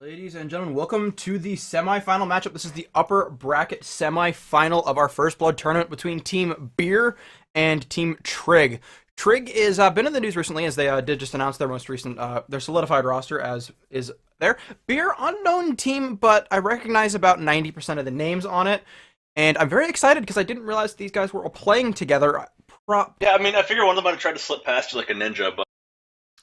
Ladies and gentlemen, welcome to the semifinal matchup. This is the upper bracket semifinal of our First Blood tournament between Team Beer and Team Trig. Trig is been in the news recently as they did just announce their most recent, their solidified roster as is there. Beer, unknown team, but I recognize about 90% of the names on it. And I'm very excited because I didn't realize these guys were all playing together. Yeah, I mean, I figure one of them might have tried to slip past you like a ninja, but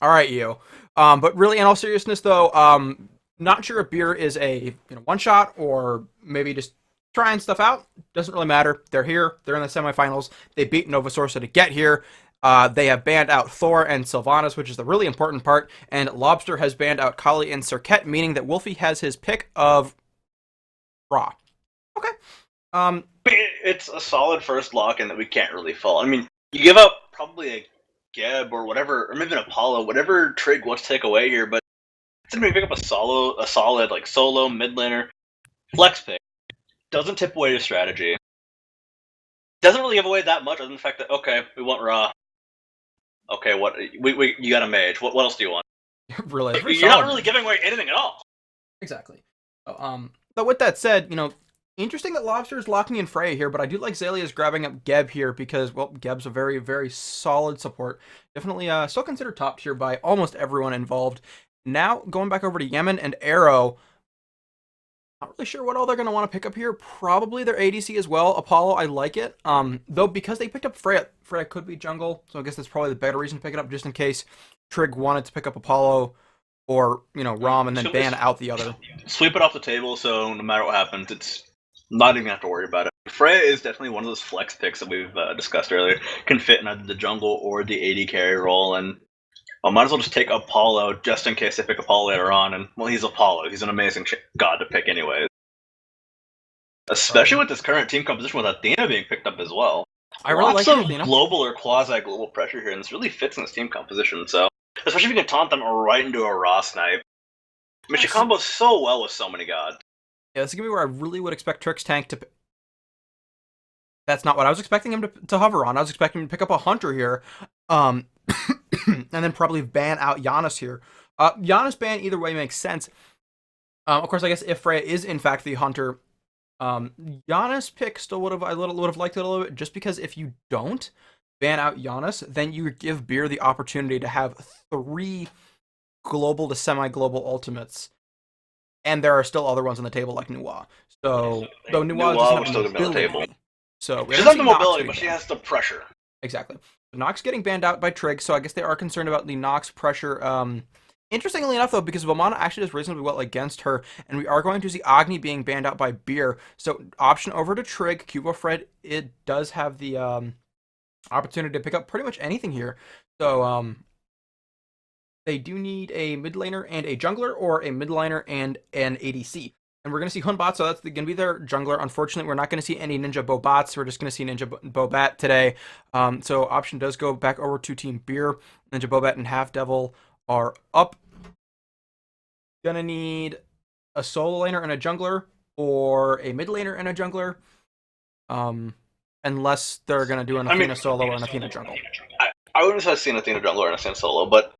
All right, you. But really, in all seriousness, though, not sure if Beer is a one shot or maybe just trying stuff out. Doesn't really matter. They're here. They're in the semifinals. They beat Nova Sorsa to get here. They have banned out Thor and Sylvanas, which is the really important part. And Lobster has banned out Kali and Cirquette, meaning that Wolfie has his pick of Raw. Okay. it's a solid first lock in that we can't really fall. I mean, you give up probably a Geb or whatever, or maybe an Apollo, whatever Trig wants to take away here, but it's gonna pick up a solid like solo mid laner flex pick. Doesn't tip away your strategy. Doesn't really give away that much other than the fact that okay, we want Raw. Okay, what you got a mage. What else do you want? Really, You're not really giving away anything at all. Exactly. But with that said, interesting that Lobster is locking in Freya here, but I do like Zalia's grabbing up Geb here because, well, Geb's a very, very solid support. Definitely still considered top tier by almost everyone involved. Now, going back over to Yemen and Arrow, not really sure what all they're going to want to pick up here. Probably their ADC as well. Apollo, I like it. Though, because they picked up Freya could be jungle, so I guess that's probably the better reason to pick it up, just in case Trig wanted to pick up Apollo or, Rom and then ban out the other. Sweep it off the table, so no matter what happens, it's not even have to worry about it. Freya is definitely one of those flex picks that we've discussed earlier. Can fit in either the jungle or the AD carry role, and I might as well just take Apollo just in case they pick Apollo later on. And well, he's Apollo. He's an amazing god to pick anyways. Especially with this current team composition with Athena being picked up as well. I really like Athena. Global or quasi-global pressure here, and this really fits in this team composition. So, especially if you can taunt them right into a raw snipe. I mean, she combos so well with so many gods. Yeah, this is going to be where I really would expect Trix Tank to... That's not what I was expecting him to hover on. I was expecting him to pick up a Hunter here. And then probably ban out Giannis here. Giannis ban either way makes sense. Of course, I guess if Freya is in fact the Hunter, Giannis pick still would have liked it a little bit, just because if you don't ban out Giannis, then you give Beer the opportunity to have 3 global to semi-global ultimates. And there are still other ones on the table like Nuwa. So though Nuwa doesn't have the mobility, so she doesn't have the mobility, but she has the pressure. Exactly. Nox getting banned out by Trig, so I guess they are concerned about the Nox pressure. Interestingly enough, though, because Vamana actually does reasonably well against her, and we are going to see Agni being banned out by Beer. So option over to Trig. Cubo Fred, it does have the opportunity to pick up pretty much anything here. So they do need a mid laner and a jungler, or a mid laner and an ADC. And we're going to see Hunbot, so that's going to be their jungler. Unfortunately, we're not going to see any Ninja Bobots. We're just going to see Ninja Bobat today. So option does go back over to Team Beer. Ninja Bobat and Half Devil are up. Gonna need a solo laner and a jungler, or a mid laner and a jungler. Unless they're going to do an Athena solo or an Athena jungle. I wouldn't have seen Athena jungler or an Athena solo, but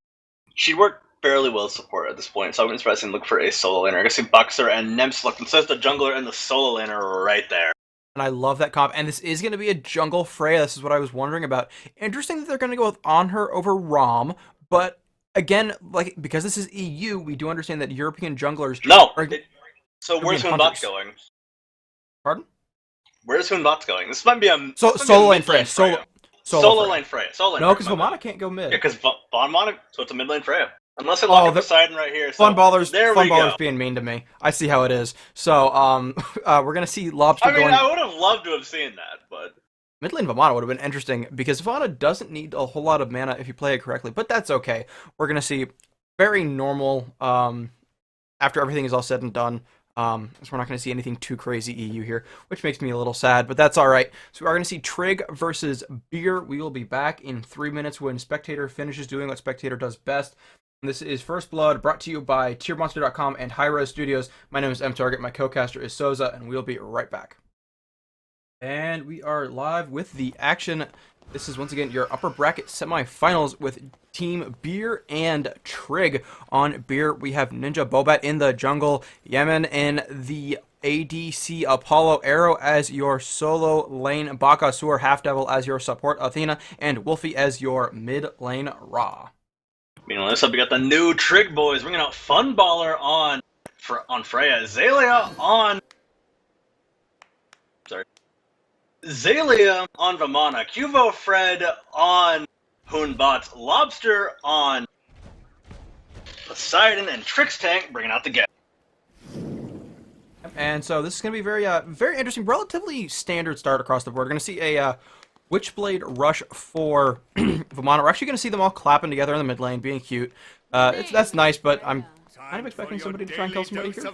she worked fairly well support at this point, so I wouldn't surprise him to look for a solo laner. I guess he Boxer and Nem select, and says the jungler and the solo laner right there. And I love that comp, and this is going to be a jungle Freya. This is what I was wondering about. Interesting that they're going to go with on her over Rom, but again, like, because this is EU, we do understand that European junglers... So where's Hunbot going? Pardon? Where's Hunbot going? This might be a... Solo lane Freya. Solo lane Freya. No, because Vamana can't go mid. Yeah, because Vamana, so it's a mid lane Freya. Unless I lock up Poseidon right here. So Fun Ballers being mean to me. I see how it is. So, we're going to see Lobster going... I would have loved to have seen that, but... Mid lane Vamana would have been interesting, because Vamana doesn't need a whole lot of mana if you play it correctly, but that's okay. We're going to see very normal, after everything is all said and done. So we're not going to see anything too crazy EU here, which makes me a little sad, but that's all right. So we are going to see Trig versus Beer. We will be back in 3 minutes when Spectator finishes doing what Spectator does best. This is First Blood, brought to you by TierMonster.com and hi-rez Studios. My name is mTarget, my co-caster is Soza, and we'll be right back. And we are live with the action. This is once again your upper bracket semifinals with Team Beer and Trig. On Beer, we have Ninja Bobat in the jungle, Yemen in the ADC, Apollo, Arrow as your solo lane, Bakasur, Half Devil as your support, Athena, and Wolfie as your mid lane Ra. Meanwhile, this up we got the new Trig boys bringing out Funballer on Freya, Azalea on Zalia on Vamana, Cuvo Fred on Hoonbot, Lobster on Poseidon, and Trix Tank bringing out the get. And so this is going to be very interesting, relatively standard start across the board. We're going to see a Witchblade rush for Vamana. We're actually going to see them all clapping together in the mid lane, being cute. That's nice, but I'm kind of expecting somebody to try and kill somebody here.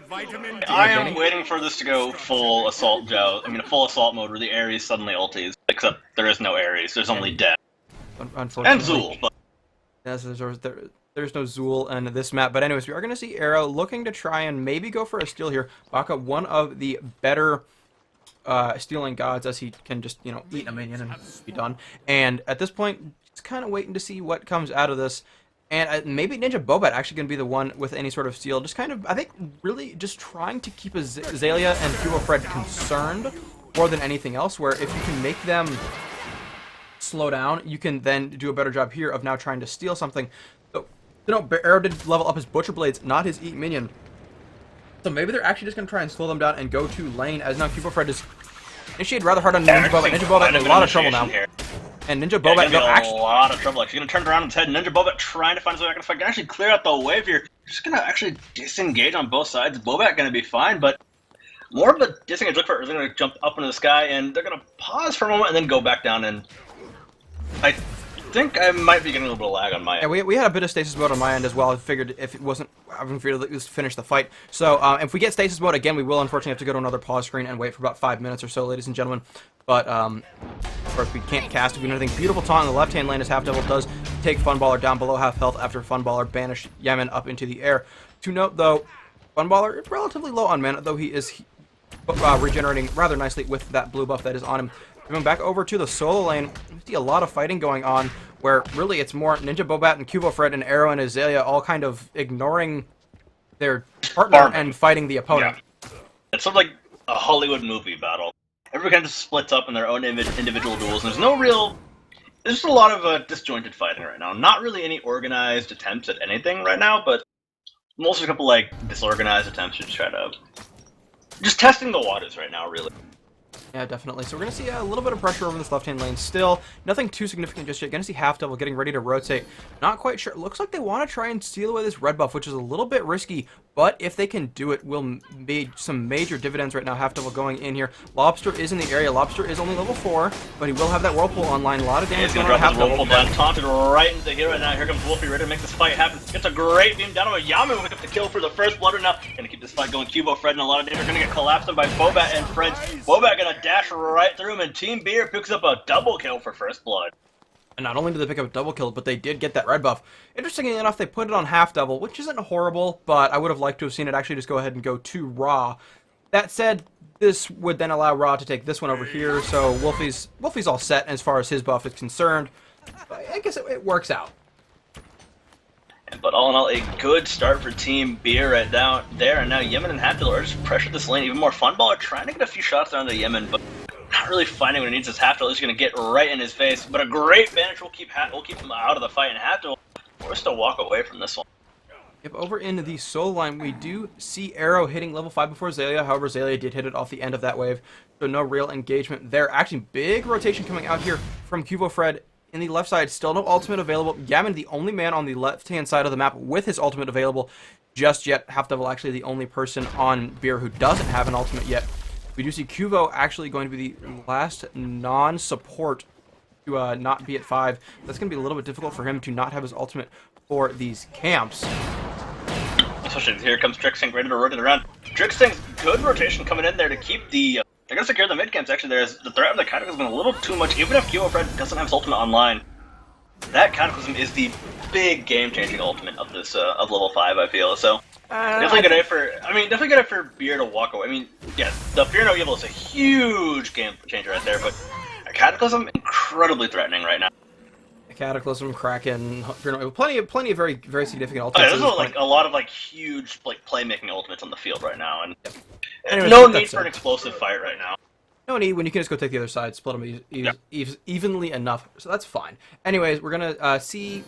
I am waiting for this to go full assault full assault mode where the Ares suddenly ulties. Except there is no Ares, there's only Death. Unfortunately. And Zool. But... Yes, there's no Zool in this map. But anyways, we are going to see Arrow looking to try and maybe go for a steal here. Baka, one of the better stealing gods, as he can just, eat a minion and be done. And at this point, just kind of waiting to see what comes out of this. And maybe Ninja Bobat actually going to be the one with any sort of steal. Just kind of, I think, really just trying to keep Azalea and Cubo Fred concerned more than anything else, where if you can make them slow down, you can then do a better job here of now trying to steal something. So, Arrow did level up his Butcher Blades, not his Eat Minion. So maybe they're actually just going to try and slow them down and go to lane, as now Cubo Fred is initiated rather hard on Ninja Bobat. Ninja Bobat in a lot of trouble now. Here. And Ninja Bobat, a lot of trouble. Like, she's gonna turn around and head. Ninja Bobat trying to find his way back in the fight. Can actually clear out the wave here. Just gonna actually disengage on both sides. Bobat gonna be fine, but more of a disengage look for it. They're gonna jump up into the sky and they're gonna pause for a moment and then go back down. And I think I might be getting a little bit of lag on my end. Yeah, we had a bit of stasis mode on my end as well. I figured if it wasn't, I figured at least finish the fight. So if we get stasis mode again, we will unfortunately have to go to another pause screen and wait for about 5 minutes or so, ladies and gentlemen. But of course, we can't cast if we do anything. Beautiful taunt in the left-hand lane as Half Devil does take Funballer down below half health after Funballer banished Yemen up into the air. To note, though, Funballer is relatively low on mana, though he is regenerating rather nicely with that blue buff that is on him. Coming back over to the solo lane, we see a lot of fighting going on, where really it's more Ninja Bobat and Cubo Fred and Arrow and Azalea all kind of ignoring their partner and fighting the opponent. Yeah. It's sort of like a Hollywood movie battle. Everyone kind of splits up in their own individual duels, and there's just a lot of disjointed fighting right now. Not really any organized attempts at anything right now, but mostly a couple disorganized attempts to try to just testing the waters right now, really. Yeah, definitely. So we're going to see a little bit of pressure over this left-hand lane still. Nothing too significant just yet. Going to see Half Devil getting ready to rotate. Not quite sure. It looks like they want to try and steal away this red buff, which is a little bit risky, but if they can do it, will be some major dividends right now. Half Devil going in here. Lobster is in the area. Lobster is only level 4, but he will have that Whirlpool online. A lot of damage going on Half Devil. Whirlpool down, taunted right into the hero right now. Here comes Wolfie, ready to make this fight happen. Gets a great beam down on Yamu, who pick up the kill for the first blood right now. Gonna keep this fight going. Cubo, Fred, and a lot of damage. Gonna get collapsed by Bobat and Fred. Bobat gonna dash right through him, and Team Beer picks up a double kill for first blood. And not only did they pick up a double kill, but they did get that red buff. Interestingly enough, they put it on Half Devil, which isn't horrible, but I would have liked to have seen it actually just go ahead and go to Ra. That said, this would then allow Ra to take this one over here, so Wolfie's all set as far as his buff is concerned. But I guess it works out. But all in all, a good start for Team Beer right now there, and now Yemen and Half Devil are just pressuring this lane even more. Funballer trying to get a few shots down to Yemen, but not really finding what he needs. As Half Devil is going to get right in his face, but a great banish will keep him out of the fight, and Half Devil forced to walk away from this one. Yep, over in the solo line, we do see Arrow hitting level 5 before Azalea. However, Azalea did hit it off the end of that wave, so no real engagement there. Actually, big rotation coming out here from Cubo Fred in the left side. Still no ultimate available. Yaman, the only man on the left-hand side of the map with his ultimate available just yet. Half Devil actually the only person on Beer who doesn't have an ultimate yet. We do see Cubo actually going to be the last non-support to not be at 5. That's going to be a little bit difficult for him to not have his ultimate for these camps. Especially here comes Trixink ready to rotate around. Trixink's good rotation coming in there to keep the... they're going to secure the mid camps. Actually, there's the threat of the Cataclysm has been a little too much. Even if Cubo Fred doesn't have his ultimate online, that Cataclysm is the big game-changing ultimate of this of level 5, I feel. So definitely good idea for Beer to walk away. Yeah, the Fear No Evil is a huge game changer right there, but a Cataclysm, incredibly threatening right now. Cataclysm, Kraken, plenty of very, very significant Oh, yeah, ultimates. there's like a lot of like huge like playmaking ultimates on the field right now, and Anyways, no with that need for said, an explosive fight right now. no need when you can just go take the other side, split them Yeah. evenly enough, so that's fine. Anyways, we're gonna see.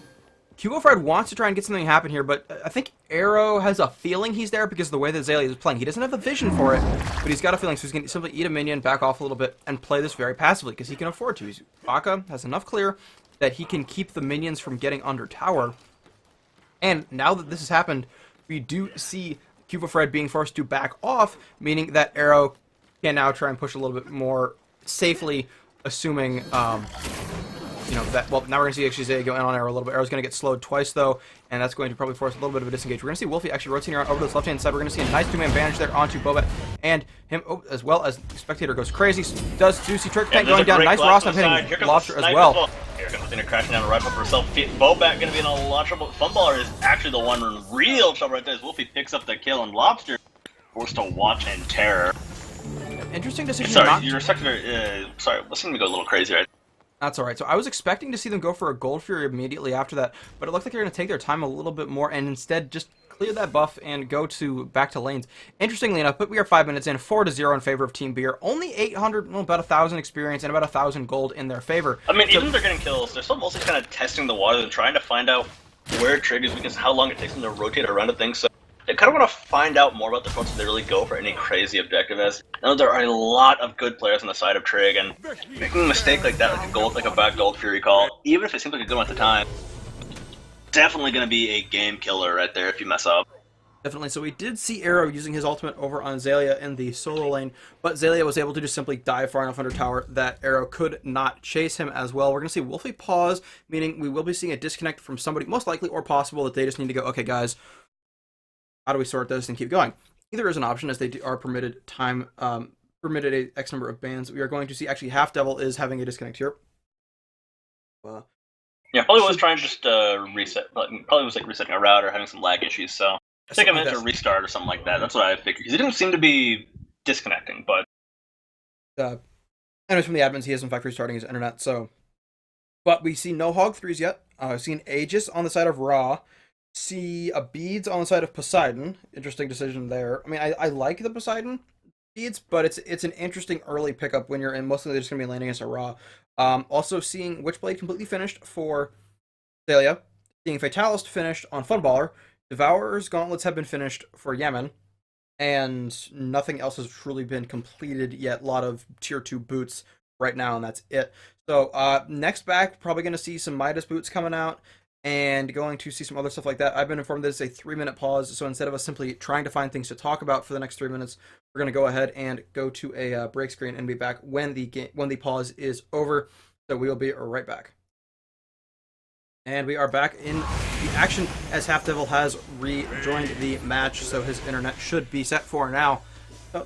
Cubo Fred wants to try and get something happen here, but I think Arrow has a feeling he's there because of the way that Azalea is playing. He doesn't have the vision for it, but he's got a feeling, so he's going to simply eat a minion, back off a little bit, and play this very passively because he can afford to. Aka has enough clear that he can keep the minions from getting under tower. And now that this has happened, we do see Cubo Fred being forced to back off, meaning that Arrow can now try and push a little bit more safely, assuming you know, that, well, now we're going to see actually Zay go in on Arrow a little bit. Arrow's going to get slowed twice, though, and that's going to probably force a little bit of a disengage. We're going to see Wolfie actually rotating around over to this left-hand side. We're going to see a nice two-man bandage there onto Bobat, and him, as well as Spectator goes crazy. Does see Trig tank going down. Nice Ross on hitting Lobster as well. Here comes Athena crashing down the rifle for herself. Bobat going to be in a lot of trouble. Funballer is actually the one in real trouble right there as Wolfie picks up the kill, and Lobster forced to watch in terror. Interesting decision. Sorry, you're sorry, listening to me go a little crazy right. That's all right. So I was expecting to see them go for a Gold Fury immediately after that, but it looked like they're going to take their time a little bit more and instead just clear that buff and go back to lanes. Interestingly enough, but we are 5 minutes in, 4-0 in favor of Team Beer. Only 800, well, about 1,000 experience and about 1,000 gold in their favor. I mean, even if they're getting kills, they're still mostly kind of testing the waters and trying to find out where Trig is because how long it takes them to rotate around to things. So they kind of want to find out more about the fronts if they really go for any crazy objective. As I know there are a lot of good players on the side of Trig, and making a mistake like that, like a bad Gold Fury call, even if it seems like a good one at the time, definitely going to be a game killer right there if you mess up. Definitely. So we did see Arrow using his ultimate over on Zalia in the solo lane, but Zalia was able to just simply dive far enough under tower that Arrow could not chase him as well. We're going to see Wolfie pause, meaning we will be seeing a disconnect from somebody, most likely or possible that they just need to go, okay, guys, how do we sort this and keep going? Either is an option as they are permitted time, permitted a X number of bans. We are going to see actually Half Devil is having a disconnect here. Yeah, probably was trying to just reset, but probably was like resetting a router, having some lag issues, so I think I meant to restart or something like that. That's what I figured, because he didn't seem to be disconnecting, but... anyways, from the admins, he is in fact restarting his internet, so... But we see no Hog 3s yet. I've seen Aegis on the side of Ra. See a Beads on the side of Poseidon. Interesting decision there. I mean, I like the Poseidon Beads, but it's an interesting early pickup when you're in. Mostly they're just going to be landing against a Ra. Also seeing Witchblade completely finished for Thalia. Seeing Fatalist finished on Funballer. Devourer's Gauntlets have been finished for Yemen. And nothing else has truly been completed yet. A lot of tier 2 boots right now, and that's it. So next back, probably going to see some Midas boots coming out. And going to see some other stuff like that. I've been informed that it's a 3-minute pause, so instead of us simply trying to find things to talk about for the next 3 minutes, we're going to go ahead and go to a break screen and be back when the pause is over. So we will be right back. And we are back in the action as Half Devil has rejoined the match, so his internet should be set for now.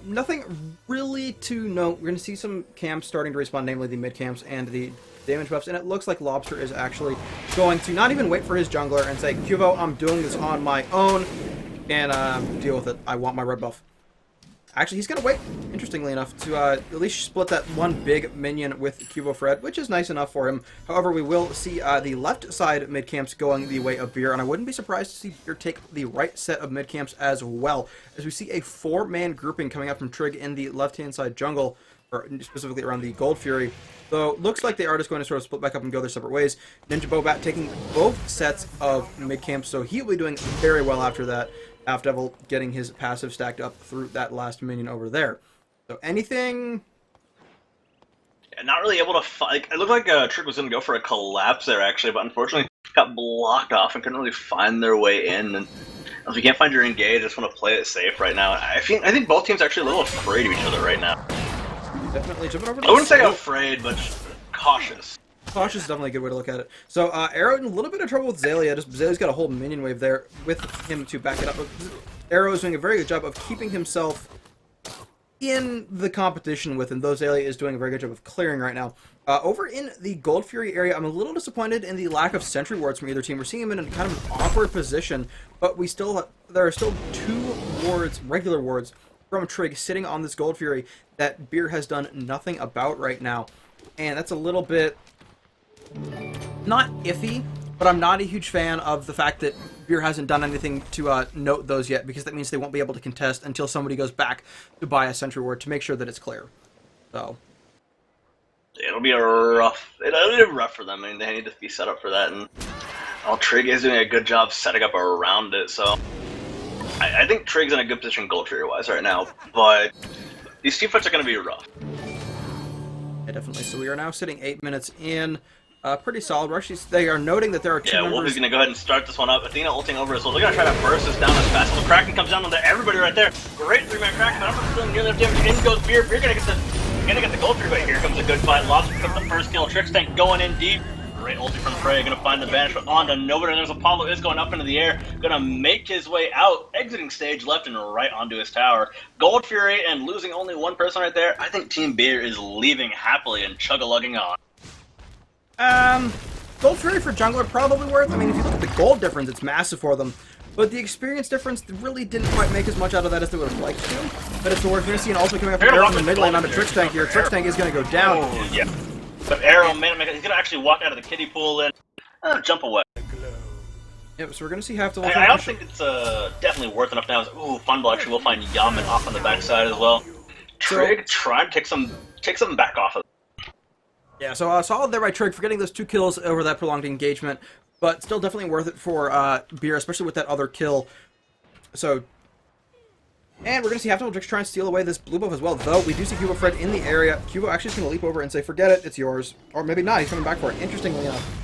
Nothing really to note. We're going to see some camps starting to respawn, namely the mid camps and the damage buffs, and it looks like Lobster is actually going to not even wait for his jungler and say, Cubo, I'm doing this on my own, and deal with it. I want my red buff. Actually, he's going to wait, interestingly enough, to at least split that one big minion with Cubo Fred, which is nice enough for him. However, we will see the left side mid camps going the way of Beer, and I wouldn't be surprised to see Beer take the right set of mid camps as well, as we see a 4-man grouping coming out from Trig in the left-hand side jungle, or specifically around the Gold Fury. Though, looks like they are just going to sort of split back up and go their separate ways. Ninja Bobat taking both sets of mid camps, so he'll be doing very well after that. Half Devil getting his passive stacked up through that last minion over there. So anything... Yeah, not really able to find... It looked like Trig was going to go for a collapse there, actually, but unfortunately got blocked off and couldn't really find their way in. And if you can't find your engage, just want to play it safe right now. I think both teams are actually a little afraid of each other right now. Definitely jumping over. I wouldn't say afraid, but cautious. Cautious is definitely a good way to look at it. So Arrow in a little bit of trouble with Zalia. Zalia's got a whole minion wave there with him to back it up. Arrow is doing a very good job of keeping himself in the competition with him, though Zalia is doing a very good job of clearing right now. Over in the Gold Fury area, I'm a little disappointed in the lack of sentry wards from either team. We're seeing him in a kind of an awkward position, but there are still 2 wards, regular wards, from Trig sitting on this Gold Fury that Beer has done nothing about right now. And that's a little bit not iffy, but I'm not a huge fan of the fact that Beer hasn't done anything to note those yet, because that means they won't be able to contest until somebody goes back to buy a Sentry Ward to make sure that it's clear. So it'll be it'll be rough for them. I mean, they need to be set up for that, and Trig is doing a good job setting up around it. So I think Trig's in a good position gold trigger wise right now, but these team fights are going to be rough. Yeah, definitely. So we are now sitting 8 minutes in. Pretty solid. We're actually, they are noting that there are two members. Wolfie's going to go ahead and start this one up. Athena ulting over as well. They're going to try to burst this down as fast. So Kraken comes down on everybody right there. Great 3-man Kraken, but I'm not feeling nearly enough damage. In goes Beer. Beer going to get the gold tree, but here comes a good fight. Lobster picks up the first kill. Trick's tank going in deep. Great ulti from Prey. Going to find the banish, but onto nobody. There's Apollo is going up into the air. Going to make his way out. Exiting stage left and right onto his tower. Gold Fury and losing only one person right there. I think Team Beer is leaving happily and chug-a-lugging on. Gold Fury for jungler probably worth. I mean, if you look at the gold difference, it's massive for them. But the experience difference really didn't quite make as much out of that as they would have liked to. But it's the worst. We're going to see an ulti coming up from the mid lane onto Trix tank here. Trix tank is going to go down. Oh, yeah. But Arrow, man, he's going to actually walk out of the kiddie pool and jump away. Yep, so we're going to see half the I don't think it's definitely worth enough now. Ooh, Funball actually will find Yaman off on the backside as well. Trig trying to take some back off of. Yeah, so solid there by Trig for getting those 2 kills over that prolonged engagement, but still definitely worth it for Beer, especially with that other kill. So, and we're going to see Half-Double Trix try and steal away this blue buff as well, though we do see Cubo Fred in the area. Cubo actually is going to leap over and say, forget it, it's yours. Or maybe not, he's coming back for it, interestingly enough.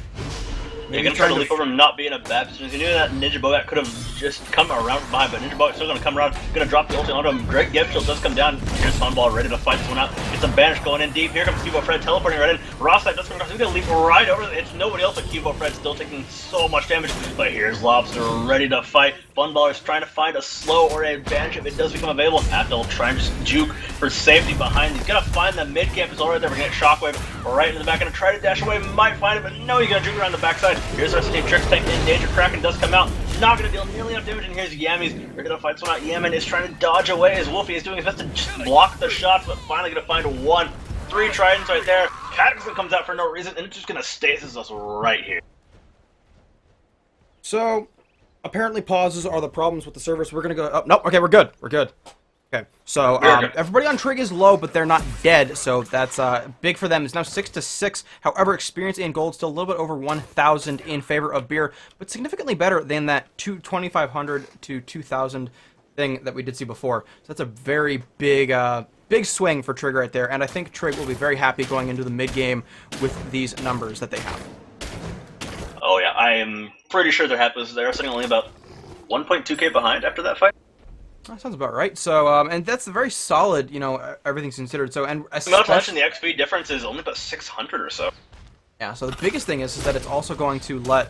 You're going to try to leap over him not being a bad position. You knew that Ninja Bogat could have just come around from behind, but Ninja Bogat's still going to come around, going to drop the ulti onto him. Great Gift Shield does come down. Here's Funball ready to fight this one out. Gets some banish going in deep. Here comes Cubo Fred teleporting right in. Rossite does come across. He's going to leap right over. It's nobody else but Cubo Fred still taking so much damage. But here's Lobster ready to fight. Funball is trying to find a slow or a banish if it does become available. Half-Double trying to just juke for safety behind. He's going to find the mid camp. It's all right there. We're going to get Shockwave right into the back. Going to try to dash away. Might find it, but no, he's going to juke around the backside. Here's our team Trick tank in danger. Kraken does come out. Not going to deal nearly enough damage. And here's Yammy's. We're going to fight someone out. Yaman is trying to dodge away as Wolfie is doing his best to just block the shots, but finally going to find one. 3 tridents right there. Cataclysm comes out for no reason, and it's just going to stasis us right here. So, apparently pauses are the problems with the servers. We're going to go... Oh, nope. Okay, we're good. We're good. Okay, so everybody on Trig is low, but they're not dead, so that's big for them. It's now 6-6. However, experience and gold still a little bit over 1,000 in favor of Beer, but significantly better than that 2,500 to 2,000 thing that we did see before. So that's a very big big swing for Trig right there, and I think Trig will be very happy going into the mid game with these numbers that they have. Oh yeah, I am pretty sure they're happy. They're sitting only about 1.2k behind after that fight. That sounds about right. So, and that's very solid, you know, everything's considered. So, and not to mention the XP difference is only about 600 or so. Yeah, so the biggest thing is that it's also going to let,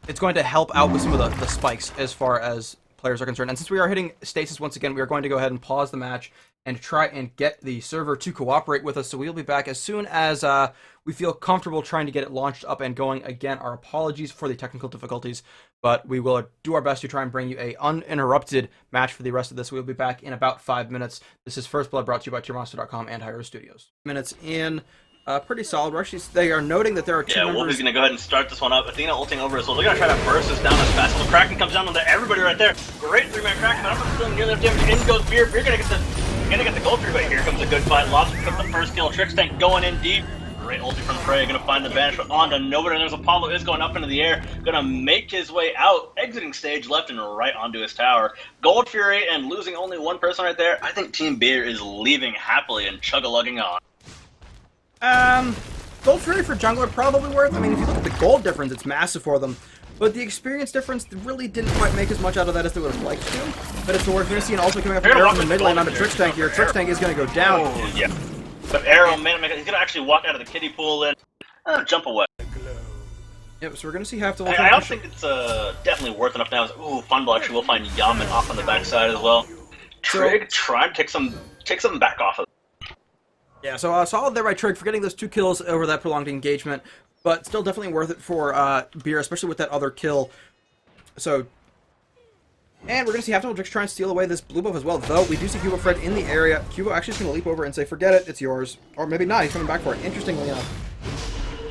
it's going to help out with some of the spikes as far as players are concerned. And since we are hitting stasis once again, we are going to go ahead and pause the match and try and get the server to cooperate with us. So we'll be back as soon as we feel comfortable trying to get it launched up and going again. Our apologies for the technical difficulties, but we will do our best to try and bring you a uninterrupted match for the rest of this. We'll be back in about 5 minutes. This is First Blood, brought to you by TierMonster.com and hi-rez Studios. Minutes in. Pretty solid. We're actually, they are noting that there are two members. Wolfie's going to go ahead and start this one up. Athena ulting over as well. They're going to try to burst this down as fast. So Kraken comes down on everybody right there. Great 3-man Kraken, but I'm not feeling nearly enough damage. In goes Beer. Beer going to get the gold tree, but here comes a good fight. Lobster picks up the first kill. Trick's tank going in deep. Great ulti from Prey. Going to find the banish, but onto nobody. There's Apollo is going up into the air. Going to make his way out. Exiting stage left and right onto his tower. Gold Fury and losing only one person right there. I think Team Beer is leaving happily and chug-a-lugging on. Gold Fury for jungler probably worth. I mean, if you look at the gold difference, it's massive for them. But the experience difference really didn't quite make as much out of that as they would have liked to. But it's the worst. We're going to see an ulti coming up from the mid lane onto Trix tank here. Trix tank is going to go down. Oh, yeah. But Arrow, man, he's going to actually walk out of the kiddie pool and jump away. Yep, so we're going to see half-double. I don't think it's definitely worth enough now. Ooh, Funball actually will find Yaman off on the backside as well. Trig trying to take some back off of. Yeah, so solid there by Trig for getting those 2 kills over that prolonged engagement, but still definitely worth it for Beer, especially with that other kill. So, and we're going to see Half-Double Trix try and steal away this blue buff as well, though we do see Cubo Fred in the area. Cubo actually is going to leap over and say, forget it, it's yours. Or maybe not, he's coming back for it, interestingly enough.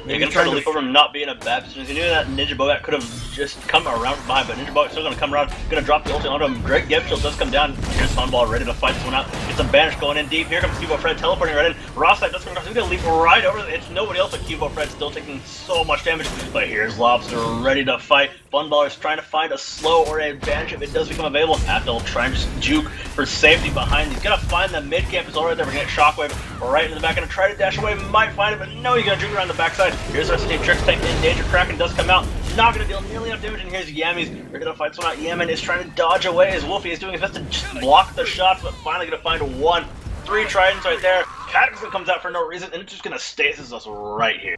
You're gonna try to leap over him, not be in a bad position. You knew that Ninja Bogat could have just come around from behind, but Ninja Bogat's still gonna come around, gonna drop the ulti onto him. Great gift shield does come down. Here's Funball ready to fight this one out. Gets a banish going in deep. Here comes Cubo Fred teleporting right in. Rosside does come across. He's gonna leap right over. It's nobody else, but Cubo Fred still taking so much damage. But here's Lobster ready to fight. Funball is trying to find a slow or an advantage if it does become available. Abdul trying to just juke for safety behind. He's gonna find the mid camp is all right there. We're gonna get Shockwave right into the back. Gonna try to dash away. Might find it, but no, he's gonna juke around the backside. Here's our team. Trick's tank in danger. Kraken does come out. Not gonna deal nearly enough damage. And here's Yami's. We're gonna fight this one out. Yamin is trying to dodge away as Wolfie is doing his best to just block the shots, but finally gonna find one. 3 tridents right there. Cataclysm comes out for no reason, and it's just gonna stasis us right here.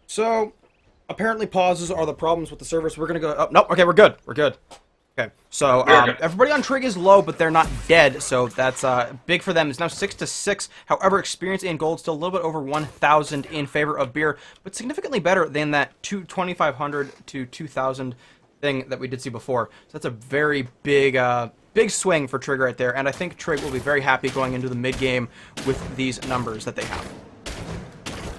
So, apparently pauses are the problems with the servers. We're gonna go. Oh, nope. Okay, we're good. We're good. Okay, so everybody on Trig is low, but they're not dead, so that's big for them. It's now 6-6. However, experience and gold still a little bit over 1,000 in favor of Beer, but significantly better than that 2,500 to 2,000 thing that we did see before. So that's a very big big swing for Trig right there, and I think Trig will be very happy going into the mid game with these numbers that they have.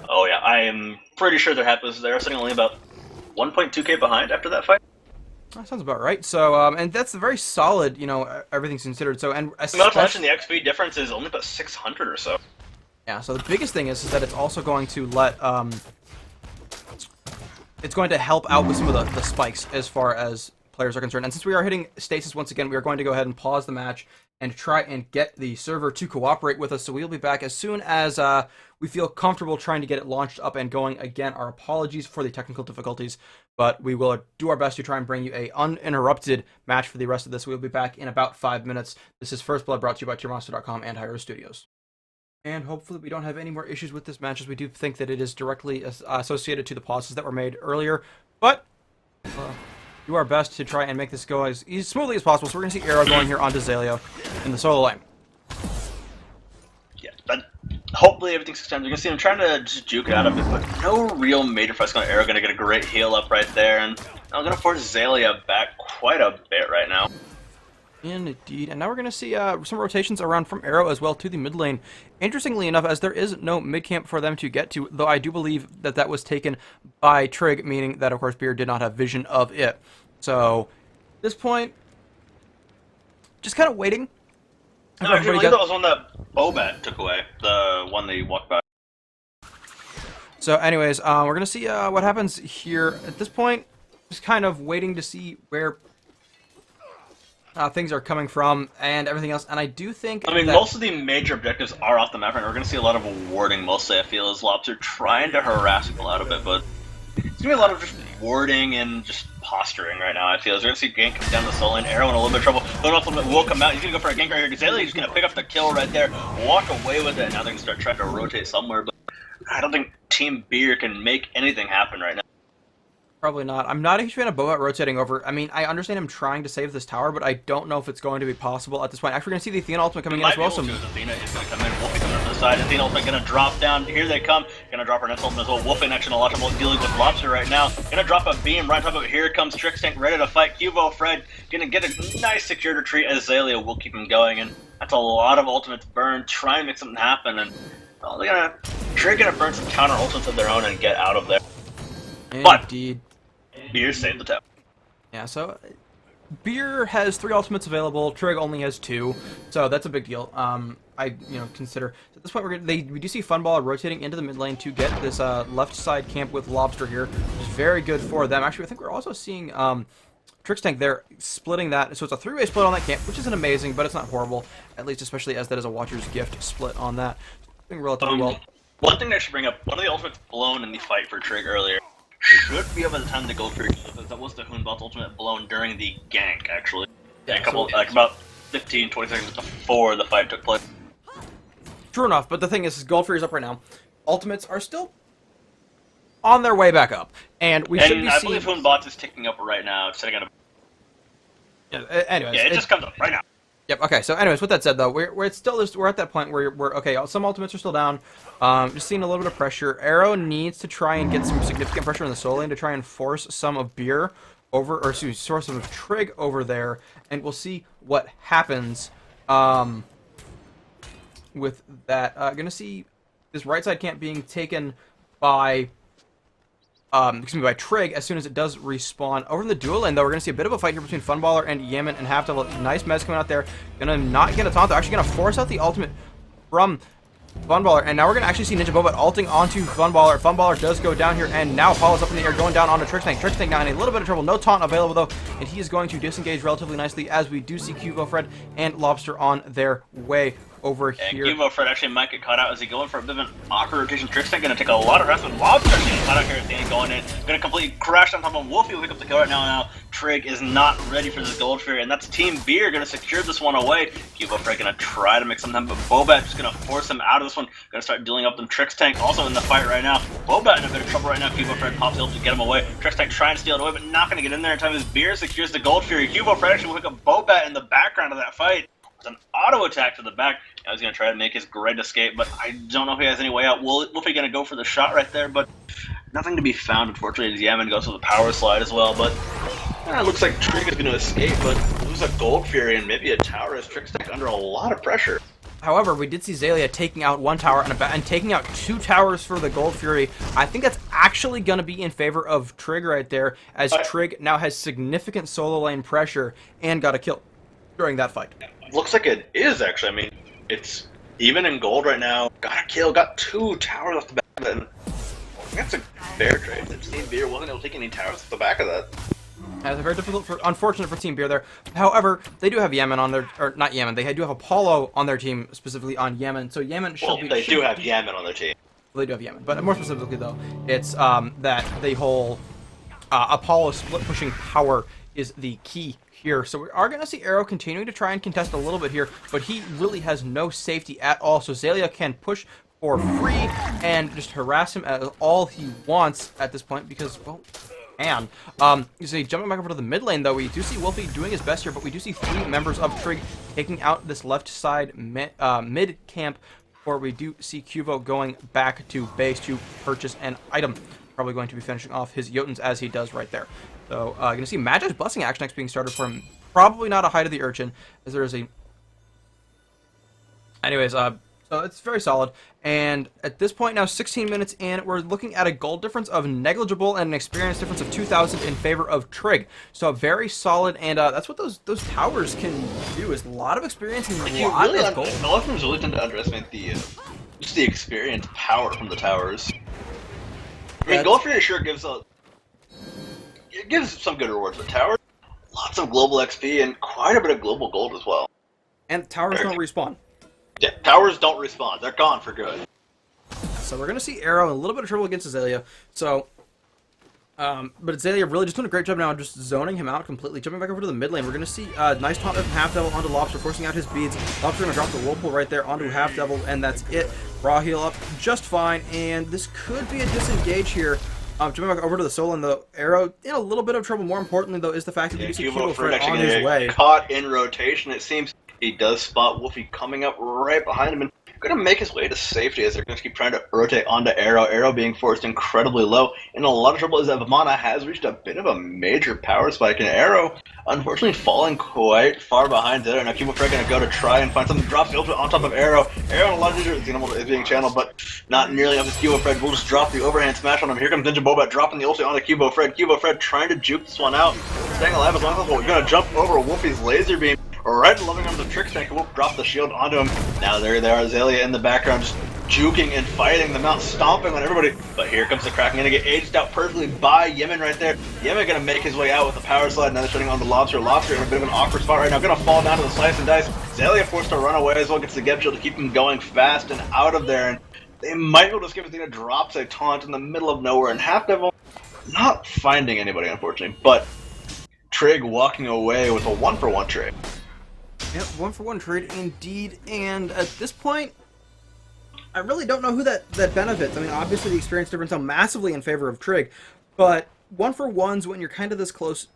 Oh yeah, I am pretty sure they're happy. They're sitting only about 1.2k behind after that fight. That sounds about right. So, and that's very solid, you know, everything's considered. So, and not to mention the XP difference is only about 600 or so. Yeah, so the biggest thing is that it's also going to let, it's going to help out with some of the spikes as far as players are concerned. And since we are hitting stasis once again, we are going to go ahead and pause the match and try and get the server to cooperate with us. So we'll be back as soon as we feel comfortable trying to get it launched up and going. Again, our apologies for the technical difficulties, but we will do our best to try and bring you a uninterrupted match for the rest of this. We'll be back in about 5 minutes. This is First Blood, brought to you by TierMonster.com and hi-rez Studios. And hopefully we don't have any more issues with this match, as we do think that it is directly associated to the pauses that were made earlier. But do our best to try and make this go as smoothly as possible. So we're going to see Arrow going here onto Zaleo in the solo lane. Yeah, but hopefully everything's extended. You're going to see him trying to just juke it out of it, but no real major fights on Arrow. Going to get a great heal up right there, and I'm going to force Zalea back quite a bit right now. Indeed, and now we're going to see some rotations around from Arrow as well to the mid lane. Interestingly enough, as there is no mid camp for them to get to, though I do believe that that was taken by Trig, meaning that, of course, Beer did not have vision of it. So, at this point, just kind of waiting. No, I believe that was one that Bobat took away, the one that he walked by. So, anyways, we're going to see what happens here. At this point, just kind of waiting to see where things are coming from and everything else, and I do think most of the major objectives are off the map right now. We're going to see a lot of warding mostly, I feel, as Lobster trying to harass people out a bit, but it's going to be a lot of just warding and just posturing right now, I feel. As we're going to see Gank come down the soul lane, Arrow in a little bit of trouble, but also will come out. He's going to go for a gank right here. Gazelle is going to pick up the kill right there, walk away with it, and now they're going to start trying to rotate somewhere, but I don't think Team Beer can make anything happen right now. Probably not. I'm not a huge fan of Boat rotating over. I mean, I understand him trying to save this tower, but I don't know if it's going to be possible at this point. Actually, we're going to see the Athena ultimate coming in as well. Athena is going to come in. Wolfie coming to the side. Athena ultimate going to drop down. Here they come. Going to drop her next ultimate as well. Wolfie next in a lot of trouble dealing with Lobster right now. Going to drop a beam right on top of it. Here comes Trick's tank ready to fight. Cubo Fred going to get a nice secured retreat as Zalea will keep him going. And that's a lot of ultimates burned. Try and make something happen. And well, they're going to Trig going to burn some counter ultimates of their own and get out of there. Indeed. Beer saved the tower. Yeah, so Beer has 3 ultimates available. Trig only has 2, so that's a big deal. I consider at this point we do see Funball rotating into the mid lane to get this left side camp with Lobster here, which is very good for them. Actually, I think we're also seeing Trig's tank there splitting that, so it's a 3-way split on that camp, which isn't amazing, but it's not horrible. At least, especially as that is a Watcher's Gift split on that. Doing relatively well. One thing I should bring up: one of the ultimates blown in the fight for Trig earlier should be up by the time they go for it, because that was the Hoonbot's ultimate blown during the gank, actually. Yeah, about 15, 20 seconds before the fight took place. True enough, but the thing is Goldfury's up right now. Ultimates are still on their way back up, and we should be I seeing... believe Hoonbot is ticking up right now, sitting at a... anyways, yeah, it just comes up right now. Yep. Okay. So, anyways, with that said, though, we're at that point where we're okay. Some ultimates are still down. Just seeing a little bit of pressure. Arrow needs to try and get some significant pressure in the soul lane to try and force some of Beer over, or excuse me, source some of Trig over there, and we'll see what happens. With that, gonna see this right side camp being taken by by Trig as soon as it does respawn. Over in the dual lane, though, we're going to see a bit of a fight here between Funballer and Yemen and Half Devil. Nice mez coming out there. Gonna not get a taunt, though. Actually gonna force out the ultimate from Funballer, and now we're gonna actually see Ninja Boba ulting onto Funballer. Funballer does go down here, and now follows up in the air, going down onto Trigtank. Trigtank now in a little bit of trouble. No taunt available, though, and he is going to disengage relatively nicely as we do see Cubo Fred and Lobster on their way over here. And Cubo Fred actually might get caught out as he going for a bit of an awkward rotation. Trigtank going to take a lot of rest with Lobster getting caught out here at the end, going in. Going to completely crash on top of Wolfie. Will pick up the kill right now. Now Trig is not ready for this Gold Fury, and that's Team Beer going to secure this one away. Cubo Fred going to try to make something, but Bobat just going to force him out of this one. Going to start dealing up them. Trigtank also in the fight right now. Bobat in a bit of trouble right now. Cubo Fred pops ult to get him away. Trigtank trying to steal it away, but not going to get in there in time as Beer secures the Gold Fury. Cubo Fred actually will pick up Bobat in the background of that fight. An auto attack to the back. I was going to try to make his great escape, but I don't know if he has any way out. Wolfie going to go for the shot right there, but nothing to be found, unfortunately, as Yaman goes for the power slide as well. But it looks like Trig is going to escape, but lose a Gold Fury and maybe a tower as Trig's under a lot of pressure. However, we did see Xaylia taking out one tower and taking out two towers for the Gold Fury. I think that's actually going to be in favor of Trig right there, as Trig now has significant solo lane pressure and got a kill during that fight. Looks like it is, actually. I mean, it's even in gold right now. Got a kill, got two towers off the back of it. And that's a fair trade. Team Beer wasn't able to take any towers off the back of that. That's very unfortunate for Team Beer there. However, they do have Yemen on their, or not Yemen, they do have Apollo on their team, specifically on Yemen. So Yemen should be... They do have Yemen on their team. Well, they do have Yemen, but more specifically, though, it's that the whole Apollo split pushing power is the key here. So we are going to see Arrow continuing to try and contest a little bit here, but he really has no safety at all. So Xaylia can push for free and just harass him as all he wants at this point because, well, and you see, jumping back over to the mid lane, though, we do see Wolfie doing his best here, but we do see three members of Trig taking out this left side mid camp, where we do see Cubo going back to base to purchase an item. Probably going to be finishing off his Jotuns as he does right there. So, going to see Magic's Blessing action next being started for him. Probably not a Height of the Urchin, as there is a... Anyways, so it's very solid. And at this point now, 16 minutes in, we're looking at a gold difference of negligible and an experience difference of 2,000 in favor of Trig. So very solid, and that's what those towers can do, is a lot of experience and a lot of gold. A lot of them really tend to underestimate the just the experience power from the towers. I mean, Gold Fury sure gives it gives some good rewards, but towers, lots of global XP and quite a bit of global gold as well. And towers don't respawn. Yeah, towers don't respawn. They're gone for good. So we're going to see Arrow in a little bit of trouble against Xaylia. So, but Xaylia really just doing a great job now, just zoning him out completely. Jumping back over to the mid lane, we're going to see nice taunt of Half Devil onto Lobster, forcing out his beads. Lobster going to drop the Whirlpool right there onto Half Devil, and that's it. Raw heal up just fine, and this could be a disengage here. Jumping back over to the Soul and the Arrow, in a little bit of trouble. More importantly, though, is the fact that you see Cubo Fred on his way. Caught in rotation, it seems. He does spot Wolfie coming up right behind him and going to make his way to safety as they're going to keep trying to rotate onto Arrow. Arrow being forced incredibly low. And a lot of trouble is that Vamana has reached a bit of a major power spike, and Arrow unfortunately falling quite far behind there. Now Cubo Fred going to go to try and find something. Drops the ultimate on top of Arrow. Arrow in a lot of danger is being channeled, but not nearly enough as Cubo Fred will just drop the overhand smash on him. Here comes Ninja Boba dropping the ultimate onto Cubo Fred. Cubo Fred trying to juke this one out. Staying alive as long as possible. We're going to jump over Wolfie's laser beam. Right, loving on the Trigtank, will drop the shield onto him. Now there they are, Xaylia in the background, just juking and fighting them out, stomping on everybody. But here comes the Kraken, gonna get aged out perfectly by Yemen right there. Yemen gonna make his way out with the power slide. Now they're shutting on the Lobster. Lobster in a bit of an awkward spot right now, gonna fall down to the slice and dice. Xaylia forced to run away as well, gets the get shield to keep him going fast and out of there. And they might be able to skip it. Drops a taunt in the middle of nowhere, and Half Devil not finding anybody, unfortunately. But Trig walking away with a 1-for-1 trade. Yep, 1-for-1 trade indeed, and at this point, I really don't know who that benefits. I mean, obviously the experience difference are massively in favor of Trig, but 1-for-1s when you're kind of this close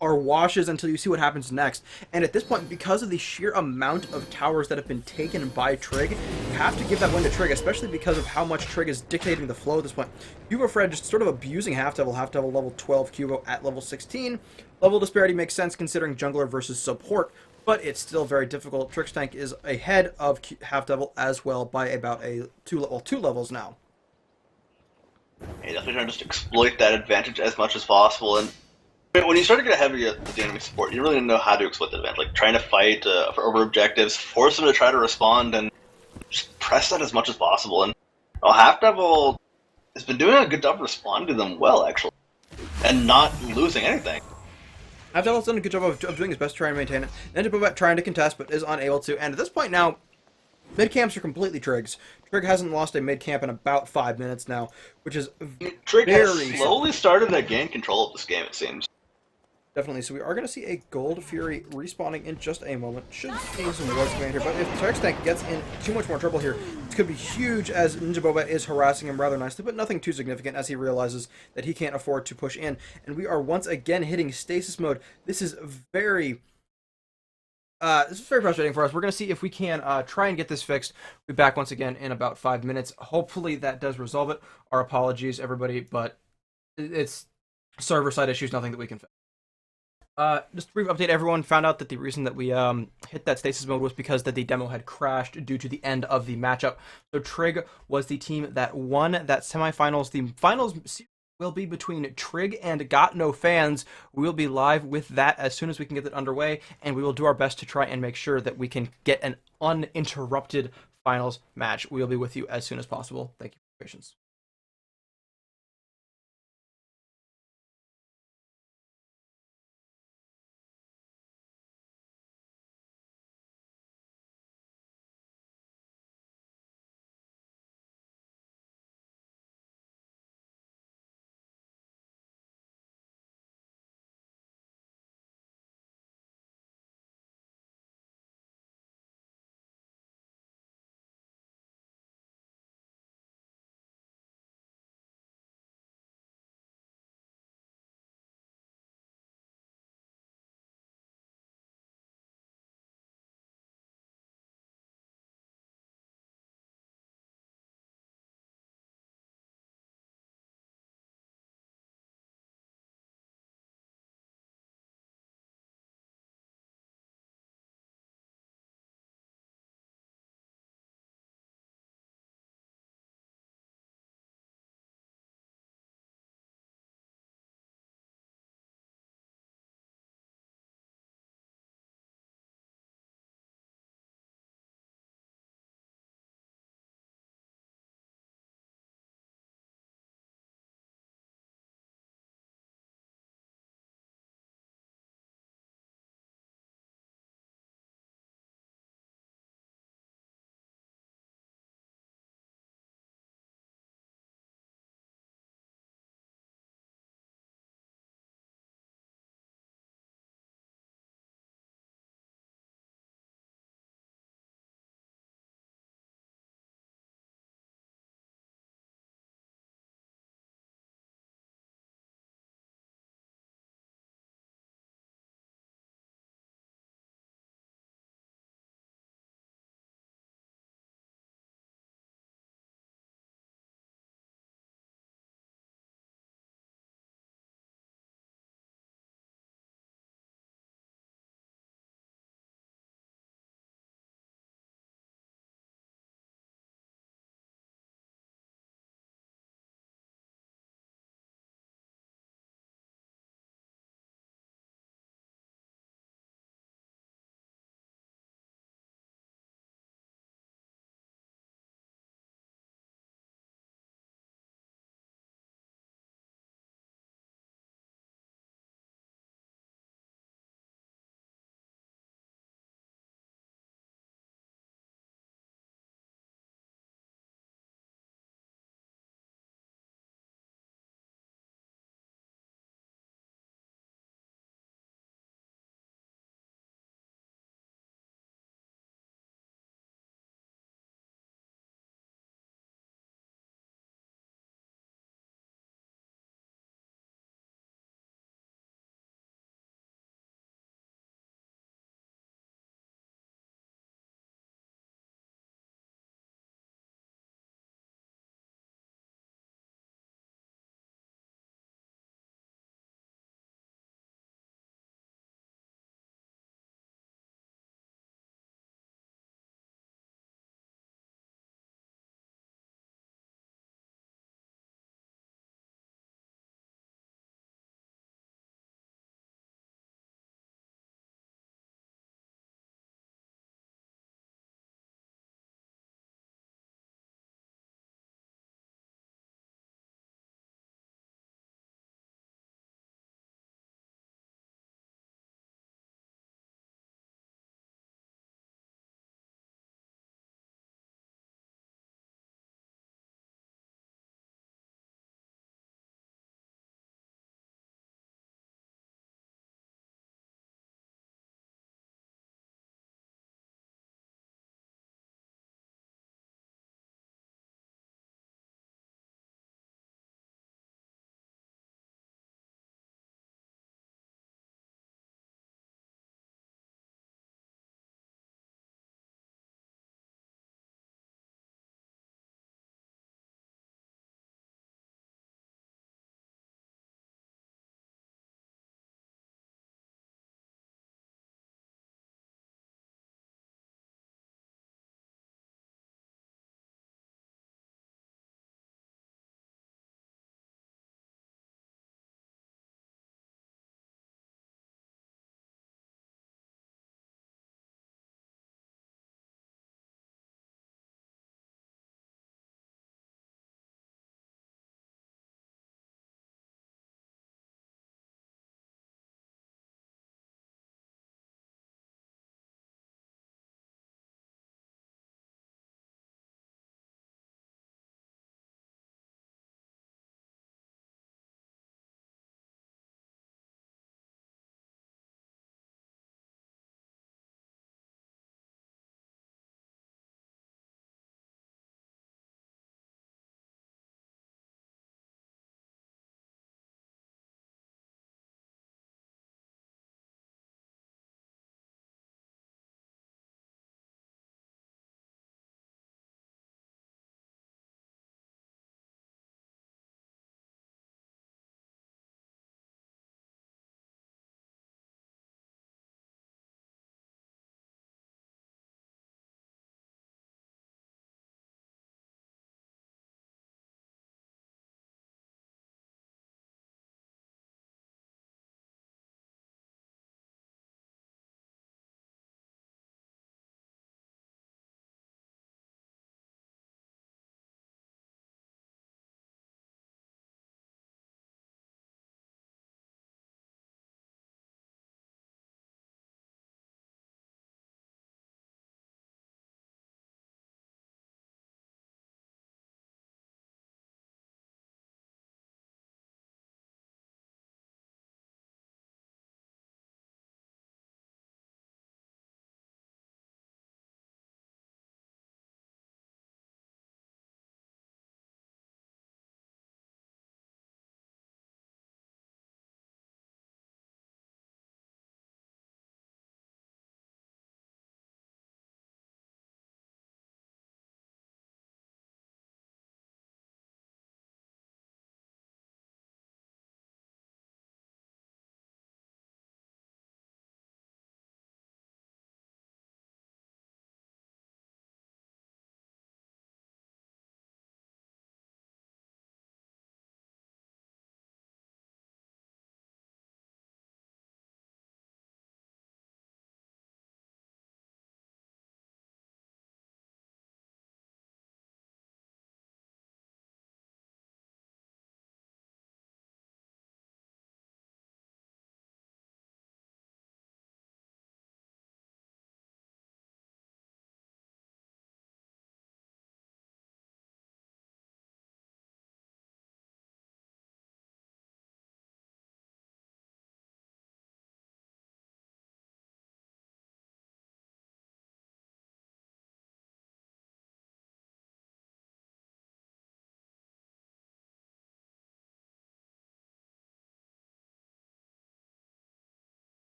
are washes until you see what happens next. And at this point, because of the sheer amount of towers that have been taken by Trig, you have to give that win to Trig, especially because of how much Trig is dictating the flow at this point. Cubo Fred just sort of abusing Half Devil level 12, Cubo at level 16. Level disparity makes sense considering jungler versus support, but it's still very difficult. Trigtank is ahead of Half Devil as well by about two levels now. You definitely trying to just exploit that advantage as much as possible. And when you start to get heavy at the enemy support, you really know how to exploit the advantage. Like trying to fight for over objectives, force them to try to respond, and just press that as much as possible. And Half Devil has been doing a good job responding to them well, actually, and not losing anything. Abdel's done a good job of doing his best to try and maintain it. Ninja Bobet trying to contest, but is unable to. And at this point now, mid camps are completely Trig's. Trig hasn't lost a mid camp in about 5 minutes now, which is Trig has very slowly started to gain control of this game, it seems. definitely. So we are going to see a Gold Fury respawning in just a moment. Should see some wards going here, but if Trig's tank gets in too much more trouble here, it could be huge as Ninja Boba is harassing him rather nicely, but nothing too significant as he realizes that he can't afford to push in. And we are once again hitting stasis mode. This is very frustrating for us. We're going to see if we can try and get this fixed. We'll be back once again in about 5 minutes. Hopefully that does resolve it. Our apologies, everybody, but it's server-side issues, nothing that we can fix. Just a brief update, everyone found out that the reason that we hit that stasis mode was because that the demo had crashed due to the end of the matchup. So Trig was the team that won that semifinals. The finals will be between Trig and Got No Fans. We'll be live with that as soon as we can get it underway, and we will do our best to try and make sure that we can get an uninterrupted finals match. We'll be with you as soon as possible. Thank you for your patience.